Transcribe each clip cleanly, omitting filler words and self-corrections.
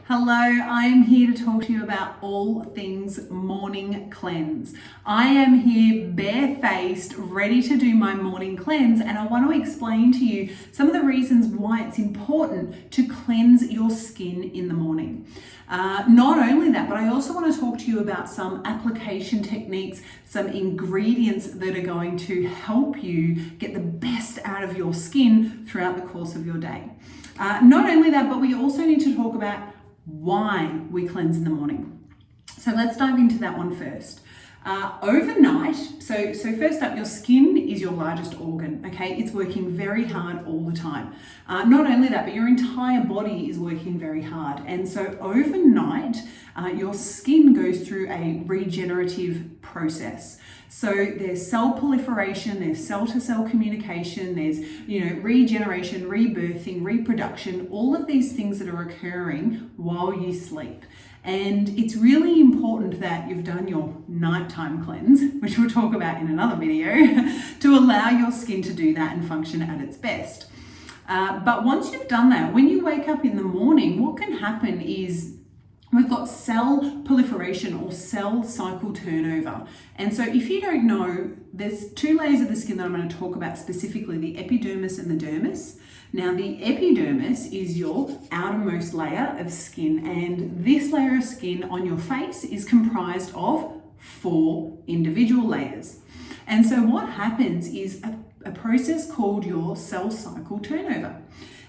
Hello, I am here to talk to you about all things morning cleanse. I am here barefaced, ready to do my morning cleanse, and I want to explain to you some of the reasons why it's important to cleanse your skin in the morning. Not only that, but I also want to talk to you about some application techniques, some ingredients that are going to help you get the best out of your skin throughout the course of your day. Not only that, but we also need to talk about why we cleanse in the morning. So let's dive into that one first. Overnight, so first up, your skin is your largest organ, okay? It's working very hard all the time. Not only that, but your entire body is working very hard. And so overnight, your skin goes through a regenerative process. So there's cell proliferation, there's cell-to-cell communication, there's regeneration, rebirthing, reproduction, all of these things that are occurring while you sleep. And it's really important that you've done your nighttime cleanse, which we'll talk about in another video, to allow your skin to do that and function at its best. But once you've done that, when you wake up in the morning, what can happen is we've got cell proliferation or cell cycle turnover. And so if you don't know, there's two layers of the skin that I'm going to talk about specifically, the epidermis and the dermis. Now the epidermis is your outermost layer of skin, and this layer of skin on your face is comprised of 4 individual layers. And so what happens is a process called your cell cycle turnover.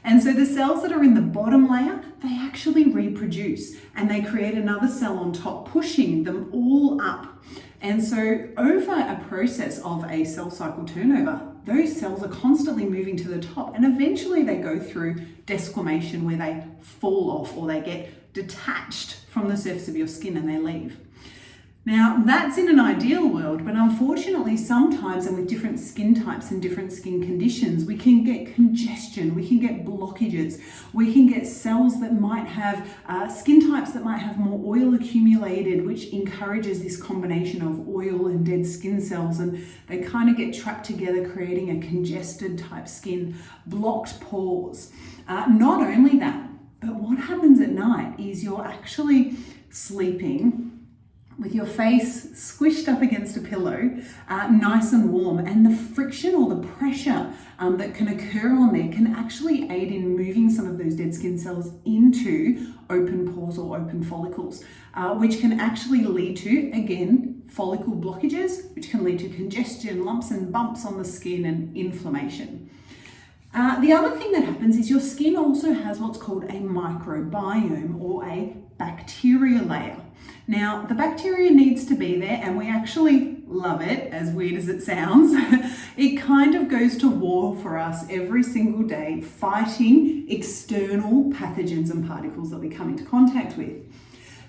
And so the cells that are in the bottom layer, they actually reproduce and they create another cell on top, pushing them all up. And so over a process of a cell cycle turnover, those cells are constantly moving to the top, and eventually they go through desquamation where they fall off or they get detached from the surface of your skin and they leave. Now, that's in an ideal world, but unfortunately sometimes, and with different skin types and different skin conditions, we can get congestion, we can get blockages, we can get cells that might have, skin types that might have more oil accumulated, which encourages this combination of oil and dead skin cells, and they kind of get trapped together, creating a congested type skin, blocked pores. Not only that, but what happens at night is you're actually sleeping with your face squished up against a pillow, nice and warm, and the friction or the pressure that can occur on there can actually aid in moving some of those dead skin cells into open pores or open follicles, which can actually lead to, again, follicle blockages, which can lead to congestion, lumps and bumps on the skin, and inflammation. The other thing that happens is your skin also has what's called a microbiome or a bacteria layer. Now, the bacteria needs to be there, and we actually love it, as weird as it sounds. It kind of goes to war for us every single day, fighting external pathogens and particles that we come into contact with.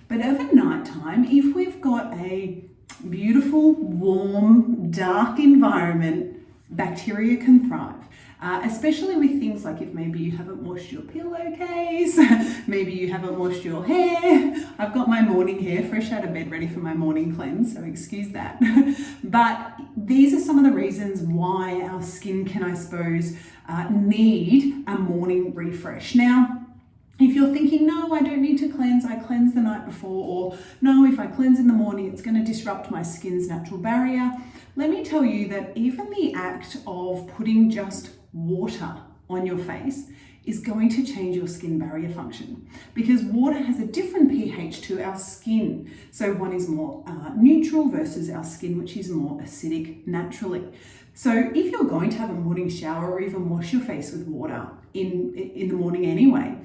But over nighttime, if we've got a beautiful, warm, dark environment, bacteria can thrive. Especially with things like if maybe you haven't washed your pillowcase, maybe you haven't washed your hair. I've got my morning hair fresh out of bed ready for my morning cleanse, so excuse that. But these are some of the reasons why our skin can, I suppose, need a morning refresh. Now, if you're thinking, no, I don't need to cleanse, I cleanse the night before, or no, if I cleanse in the morning, it's going to disrupt my skin's natural barrier. Let me tell you that even the act of putting just water on your face is going to change your skin barrier function, because water has a different pH to our skin. So one is more neutral versus our skin, which is more acidic naturally. So if you're going to have a morning shower or even wash your face with water in the morning anyway,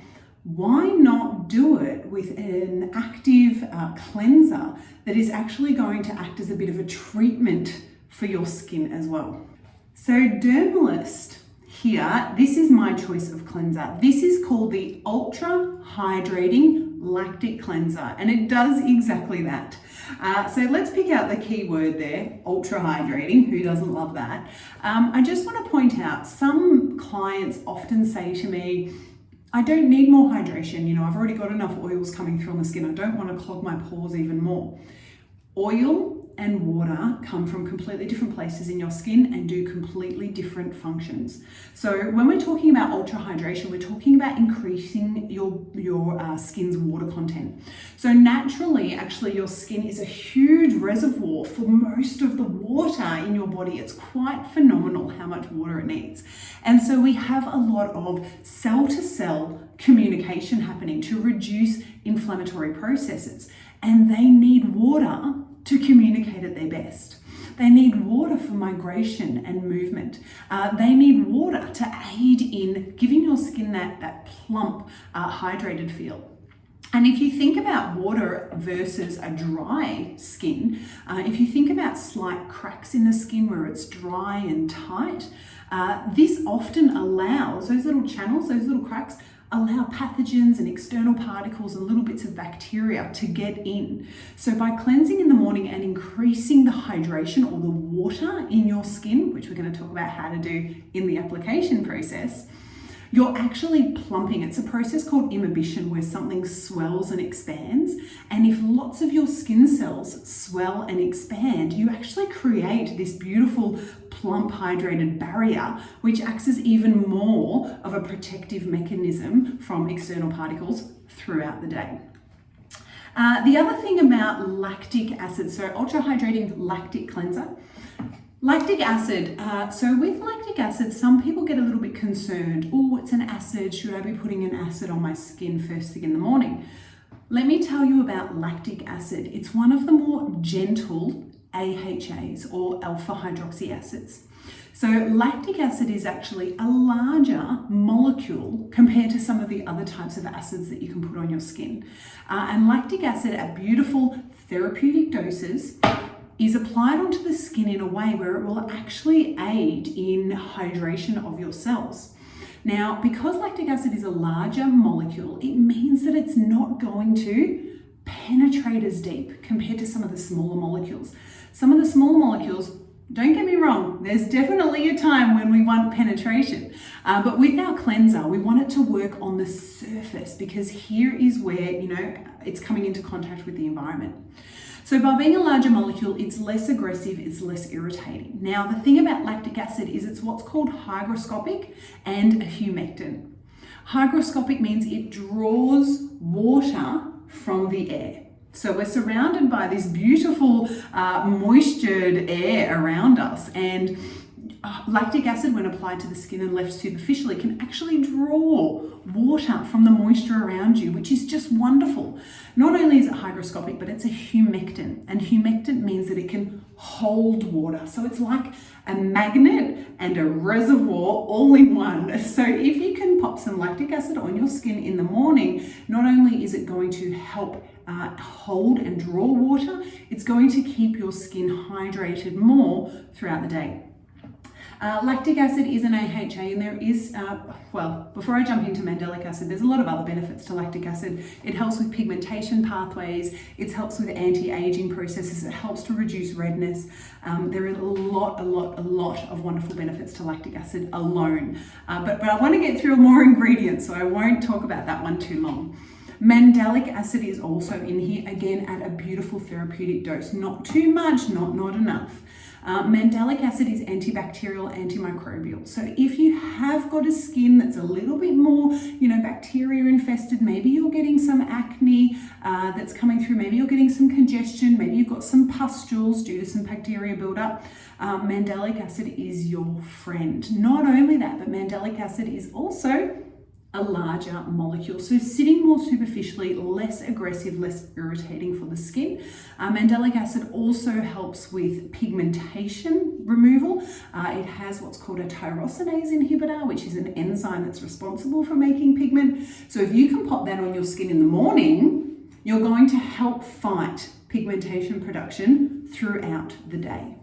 why not do it with an active cleanser that is actually going to act as a bit of a treatment for your skin as well? So Dermalist here, this is my choice of cleanser. This is called the Ultra Hydrating Lactic Cleanser, and it does exactly that. So let's pick out the key word there, ultra hydrating. Who doesn't love that? I just want to point out, some clients often say to me, I don't need more hydration. I've already got enough oils coming through on the skin. I don't want to clog my pores even more. Oil and water come from completely different places in your skin and do completely different functions. So when we're talking about ultra hydration, we're talking about increasing your skin's water content. So naturally, actually, your skin is a huge reservoir for most of the water in your body. It's quite phenomenal how much water it needs. And so we have a lot of cell-to-cell communication happening to reduce inflammatory processes. And they need water to communicate at their best. They need water for migration and movement. They need water to aid in giving your skin that plump, hydrated feel. And if you think about water versus a dry skin, if you think about slight cracks in the skin where it's dry and tight, this often allows those little channels, those little cracks, allow pathogens and external particles and little bits of bacteria to get in. So by cleansing in the morning and increasing the hydration or the water in your skin, which we're going to talk about how to do in the application process, you're actually plumping. It's a process called imbibition where something swells and expands. And if lots of your skin cells swell and expand, you actually create this beautiful plump hydrated barrier, which acts as even more of a protective mechanism from external particles throughout the day. The other thing about lactic acid, so ultra hydrating lactic cleanser. Lactic acid, so with lactic acid, some people get a little bit concerned. Oh, it's an acid, should I be putting an acid on my skin first thing in the morning? Let me tell you about lactic acid. It's one of the more gentle AHAs or alpha-hydroxy acids. So lactic acid is actually a larger molecule compared to some of the other types of acids that you can put on your skin. And lactic acid at beautiful therapeutic doses is applied onto the skin in a way where it will actually aid in hydration of your cells. Now, because lactic acid is a larger molecule, it means that it's not going to penetrate as deep compared to some of the smaller molecules. Some of the smaller molecules, don't get me wrong, there's definitely a time when we want penetration. But with our cleanser, we want it to work on the surface because here is where, it's coming into contact with the environment. So by being a larger molecule, it's less aggressive, it's less irritating. Now, the thing about lactic acid is it's what's called hygroscopic and a humectant. Hygroscopic means it draws water from the air. So we're surrounded by this beautiful moistured air around us, and lactic acid, when applied to the skin and left superficially, can actually draw water from the moisture around you, which is just wonderful. Not only is it hygroscopic, but it's a humectant, and humectant means that it can hold water. So it's like a magnet and a reservoir all in one. So if you can pop some lactic acid on your skin in the morning, not only is it going to help hold and draw water, it's going to keep your skin hydrated more throughout the day. Lactic acid is an AHA, and there is, before I jump into mandelic acid, there's a lot of other benefits to lactic acid. It helps with pigmentation pathways, it helps with anti-aging processes, it helps to reduce redness. There are a lot of wonderful benefits to lactic acid alone. But I want to get through more ingredients, so I won't talk about that one too long. Mandelic acid is also in here, again at a beautiful therapeutic dose. Not too much, not enough. Mandelic acid is antibacterial, antimicrobial. So if you have got a skin that's a little bit more, bacteria infested, maybe you're getting some acne that's coming through, maybe you're getting some congestion, maybe you've got some pustules due to some bacteria buildup, mandelic acid is your friend. Not only that, but mandelic acid is also a larger molecule, so sitting more superficially, less aggressive, less irritating for the skin. Mandelic acid also helps with pigmentation removal. It has what's called a tyrosinase inhibitor, which is an enzyme that's responsible for making pigment. So if you can pop that on your skin in the morning, you're going to help fight pigmentation production throughout the day.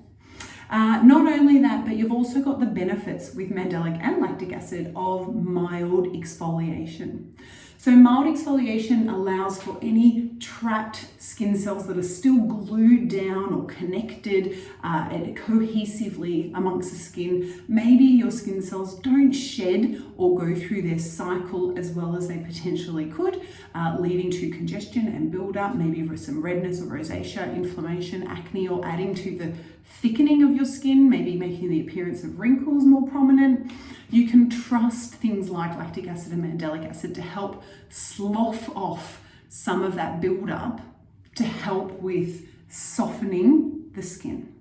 Not only that, but you've also got the benefits with mandelic and lactic acid of mild exfoliation. So mild exfoliation allows for any trapped skin cells that are still glued down or connected cohesively amongst the skin. Maybe your skin cells don't shed or go through their cycle as well as they potentially could, leading to congestion and buildup, maybe some redness or rosacea, inflammation, acne, or adding to the thickening of your skin, maybe making the appearance of wrinkles more prominent. You can trust things like lactic acid and mandelic acid to help slough off some of that buildup to help with softening the skin.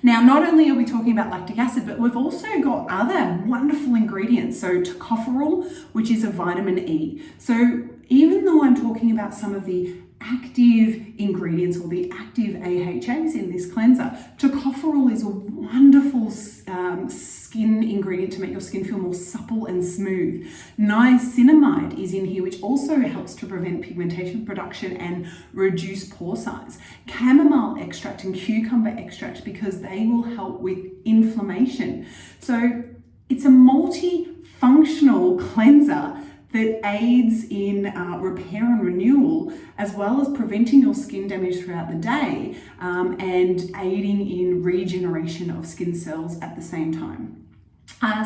Now, not only are we talking about lactic acid, but we've also got other wonderful ingredients. So tocopherol, which is a vitamin E. So even though I'm talking about some of the active ingredients or the active AHAs in this cleanser, tocopherol is a wonderful skin ingredient to make your skin feel more supple and smooth. Niacinamide is in here, which also helps to prevent pigmentation production and reduce pore size. Chamomile extract and cucumber extract, because they will help with inflammation. So it's a multifunctional cleanser that aids in repair and renewal, as well as preventing your skin damage throughout the day and aiding in regeneration of skin cells at the same time.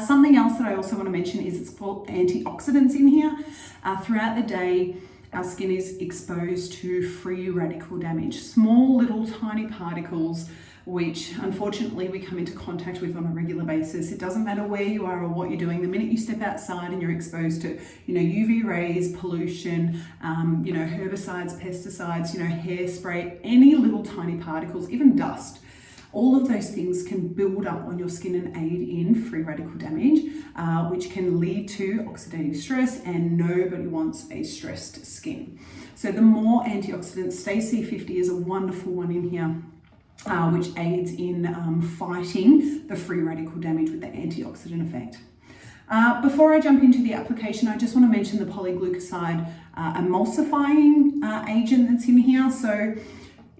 Something else that I also want to mention is it's called antioxidants in here. Throughout the day, our skin is exposed to free radical damage, small little tiny particles which unfortunately we come into contact with on a regular basis. It doesn't matter where you are or what you're doing. The minute you step outside and you're exposed to, UV rays, pollution, herbicides, pesticides, hairspray, any little tiny particles, even dust, all of those things can build up on your skin and aid in free radical damage, which can lead to oxidative stress, and nobody wants a stressed skin. So the more antioxidants, Stacey 50 is a wonderful one in here, which aids in fighting the free radical damage with the antioxidant effect. Before I jump into the application, I just want to mention the polyglucoside emulsifying agent that's in here. So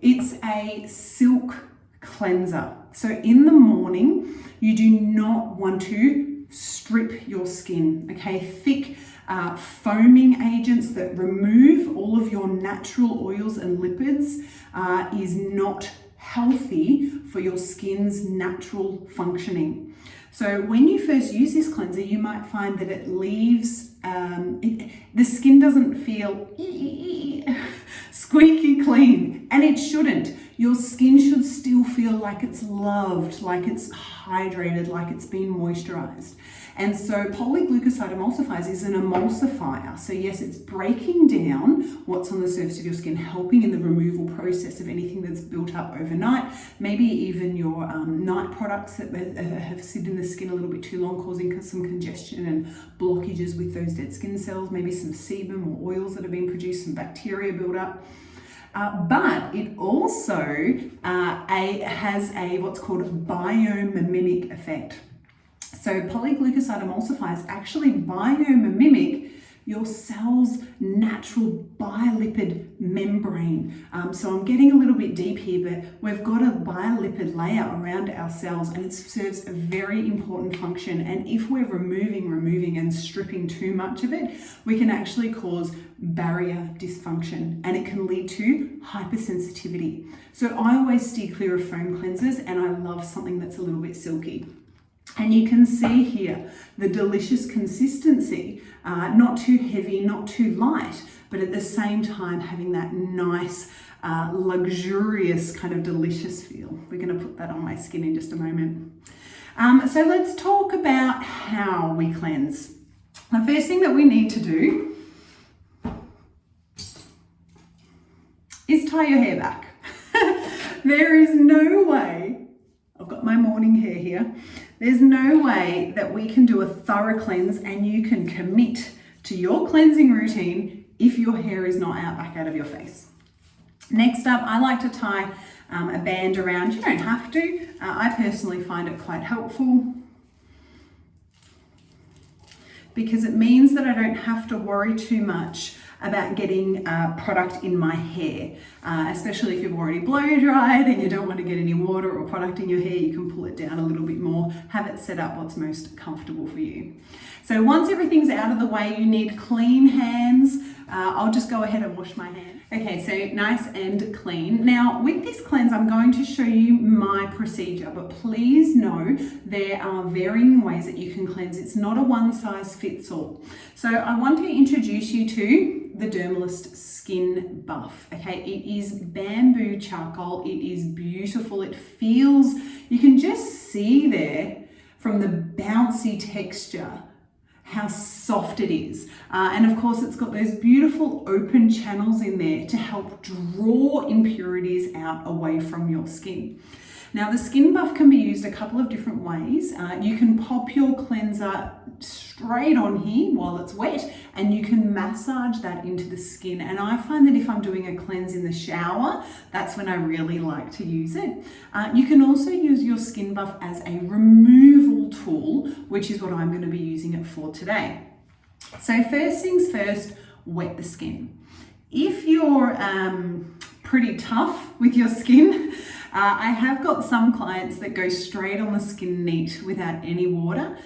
it's a silk cleanser. So in the morning, you do not want to strip your skin, okay? Thick foaming agents that remove all of your natural oils and lipids is not healthy for your skin's natural functioning. So when you first use this cleanser, you might find that it leaves, the skin doesn't feel squeaky clean, and it shouldn't. Your skin should still feel like it's loved, like it's hydrated, like it's been moisturized. And so polyglucoside emulsifiers is an emulsifier. So yes, it's breaking down what's on the surface of your skin, helping in the removal process of anything that's built up overnight, maybe even your night products that have sit in the skin a little bit too long, causing some congestion and blockages with those dead skin cells, maybe some sebum or oils that have been produced, some bacteria buildup. But it also has a what's called biomimic effect. So polyglucoside emulsifiers actually biomimic your cell's natural bilipid membrane. So I'm getting a little bit deep here, but we've got a bilipid layer around our cells, and it serves a very important function. And if we're removing and stripping too much of it, we can actually cause barrier dysfunction, and it can lead to hypersensitivity. So I always steer clear of foam cleansers, and I love something that's a little bit silky. And you can see here the delicious consistency, not too heavy, not too light, but at the same time having that nice, luxurious kind of delicious feel. We're going to put that on my skin in just a moment. So let's talk about how we cleanse. The first thing that we need to do is tie your hair back. There is no way, I've got my morning hair here, there's no way that we can do a thorough cleanse and you can commit to your cleansing routine if your hair is not out back out of your face. Next up, I like to tie a band around. You don't have to. I personally find it quite helpful because it means that I don't have to worry too much about getting product in my hair, especially if you've already blow dried and you don't want to get any water or product in your hair. You can pull it down a little bit more, have it set up what's most comfortable for you. So once everything's out of the way, you need clean hands. I'll just go ahead and wash my hands. Okay, so nice and clean. Now with this cleanse, I'm going to show you my procedure, but please know there are varying ways that you can cleanse. It's not a one size fits all. So I want to introduce you to the Dermalist Skin Buff. Okay, it is bamboo charcoal. It is beautiful. It feels, you can just see there from the bouncy texture how soft it is. And of course it's got those beautiful open channels in there to help draw impurities out away from your skin. Now the Skin Buff can be used a couple of different ways. You can pop your cleanser straight on here while it's wet, and you can massage that into the skin. And I find that if I'm doing a cleanse in the shower, that's when I really like to use it. You can also use your Skin Buff as a removal tool, which is what I'm going to be using it for today. So first things first, wet the skin. If you're pretty tough with your skin, I have got some clients that go straight on the skin neat without any water.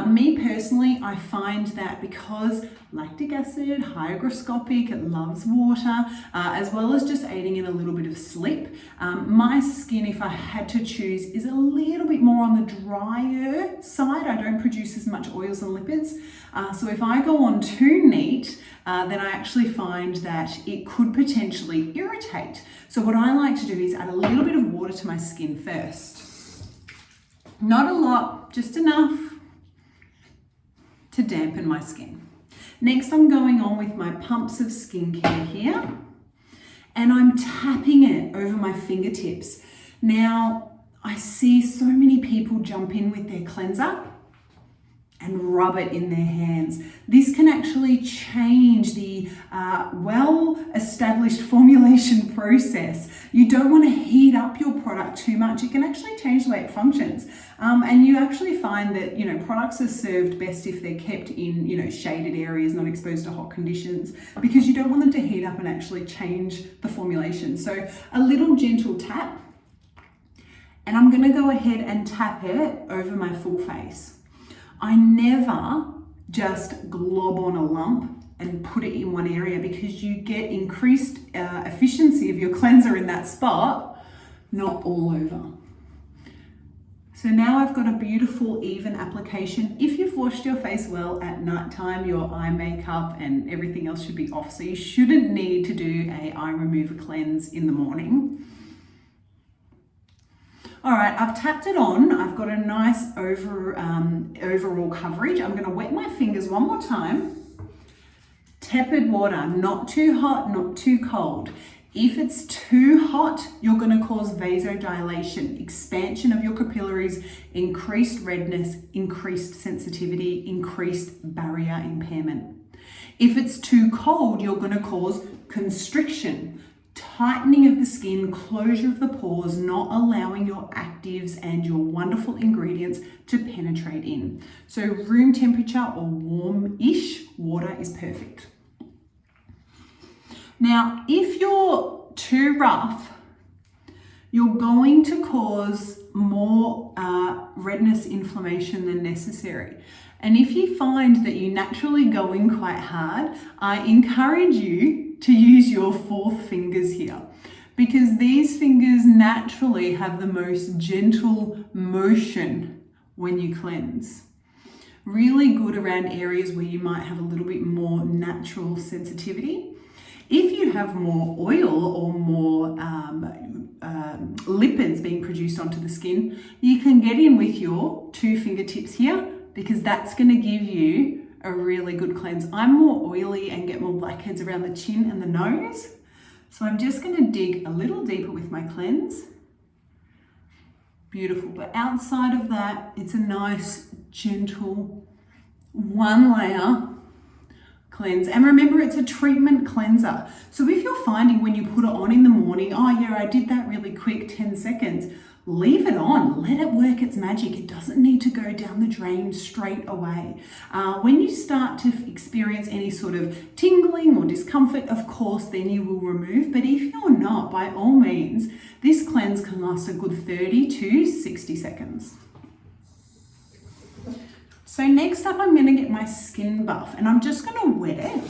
Me personally, I find that because lactic acid, hygroscopic, it loves water, as well as just aiding in a little bit of slip. My skin, if I had to choose, is a little bit more on the drier side. I don't produce as much oils and lipids. So if I go on too neat, then I actually find that it could potentially irritate. So what I like to do is add a little bit of water to my skin first. Not a lot, just enough to dampen my skin. Next, I'm going on with my pumps of skincare here, and I'm tapping it over my fingertips. Now, I see so many people jump in with their cleanser and rub it in their hands. This can actually change the well-established formulation process. You don't want to heat up your product too much. It can actually change the way it functions. And you actually find that, products are served best if they're kept in, shaded areas, not exposed to hot conditions, because you don't want them to heat up and actually change the formulation. So a little gentle tap, and I'm going to go ahead and tap it over my full face. I never just glob on a lump and put it in one area, because you get increased efficiency of your cleanser in that spot, not all over. So now I've got a beautiful even application. If you've washed your face well at nighttime, your eye makeup and everything else should be off. So you shouldn't need to do a eye remover cleanse in the morning. All right, I've tapped it on. I've got a nice overall coverage. I'm going to wet my fingers one more time. Tepid water, not too hot, not too cold. If it's too hot, you're going to cause vasodilation, expansion of your capillaries, increased redness, increased sensitivity, increased barrier impairment. If it's too cold, you're going to cause constriction, tightening of the skin, closure of the pores, not allowing your actives and your wonderful ingredients to penetrate in. So room temperature or warm-ish water is perfect. Now, if you're too rough, you're going to cause more redness, inflammation than necessary. And if you find that you naturally go in quite hard, I encourage you to use your fourth fingers here, because these fingers naturally have the most gentle motion when you cleanse. Really good around areas where you might have a little bit more natural sensitivity. If you have more oil or more lipids being produced onto the skin, you can get in with your two fingertips here, because that's going to give you a really good cleanse. I'm more oily and get more blackheads around the chin and the nose. So I'm just going to dig a little deeper with my cleanse. Beautiful. But outside of that, it's a nice, gentle, one layer cleanse. And remember, it's a treatment cleanser. So if you're finding when you put it on in the morning, oh yeah, I did that really quick, 10 seconds, leave it on, let it work its magic. It doesn't need to go down the drain straight away. When you start to experience any sort of tingling or discomfort, of course, then you will remove. But if you're not, by all means, this cleanse can last a good 30 to 60 seconds. So next up, I'm going to get my skin buff, and I'm just going to wet it.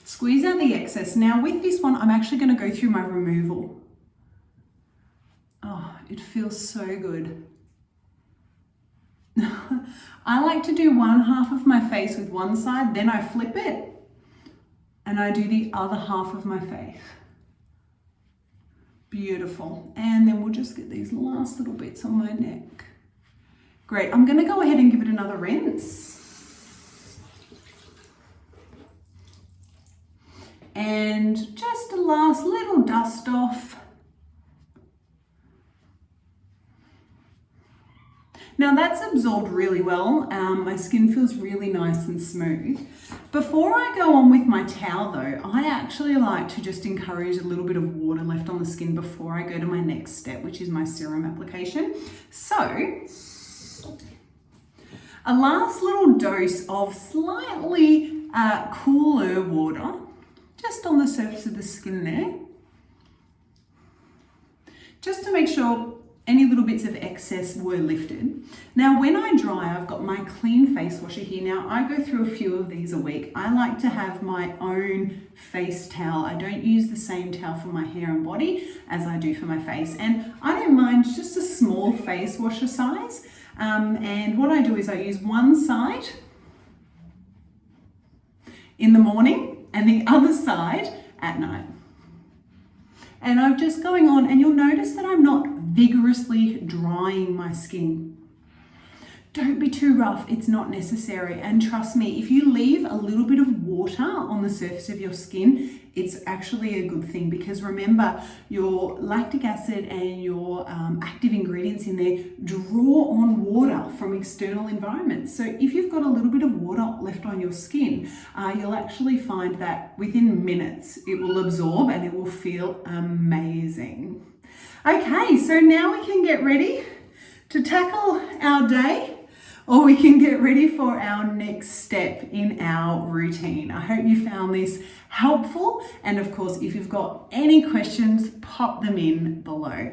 Squeeze out the excess. Now with this one, I'm actually going to go through my removal. Oh, it feels so good. I like to do one half of my face with one side, then I flip it, and I do the other half of my face. Beautiful. And then we'll just get these last little bits on my neck. Great. I'm going to go ahead and give it another rinse. And just a last little dust off. Now that's absorbed really well. My skin feels really nice and smooth. Before I go on with my towel though, I actually like to just encourage a little bit of water left on the skin before I go to my next step, which is my serum application. So, a last little dose of slightly cooler water, just on the surface of the skin there, just to make sure any little bits of excess were lifted. Now when I dry, I've got my clean face washer here. Now I go through a few of these a week. I like to have my own face towel. I don't use the same towel for my hair and body as I do for my face. And I don't mind just a small face washer size. And what I do is I use one side in the morning and the other side at night. And I'm just going on, and you'll notice that I'm not vigorously drying my skin. Don't be too rough, it's not necessary. And trust me, if you leave a little bit of water on the surface of your skin, it's actually a good thing, because remember, your lactic acid and your active ingredients in there draw on water from external environments. So if you've got a little bit of water left on your skin, you'll actually find that within minutes it will absorb and it will feel amazing. Okay, so now we can get ready to tackle our day, or we can get ready for our next step in our routine. I hope you found this helpful. And of course, if you've got any questions, pop them in below.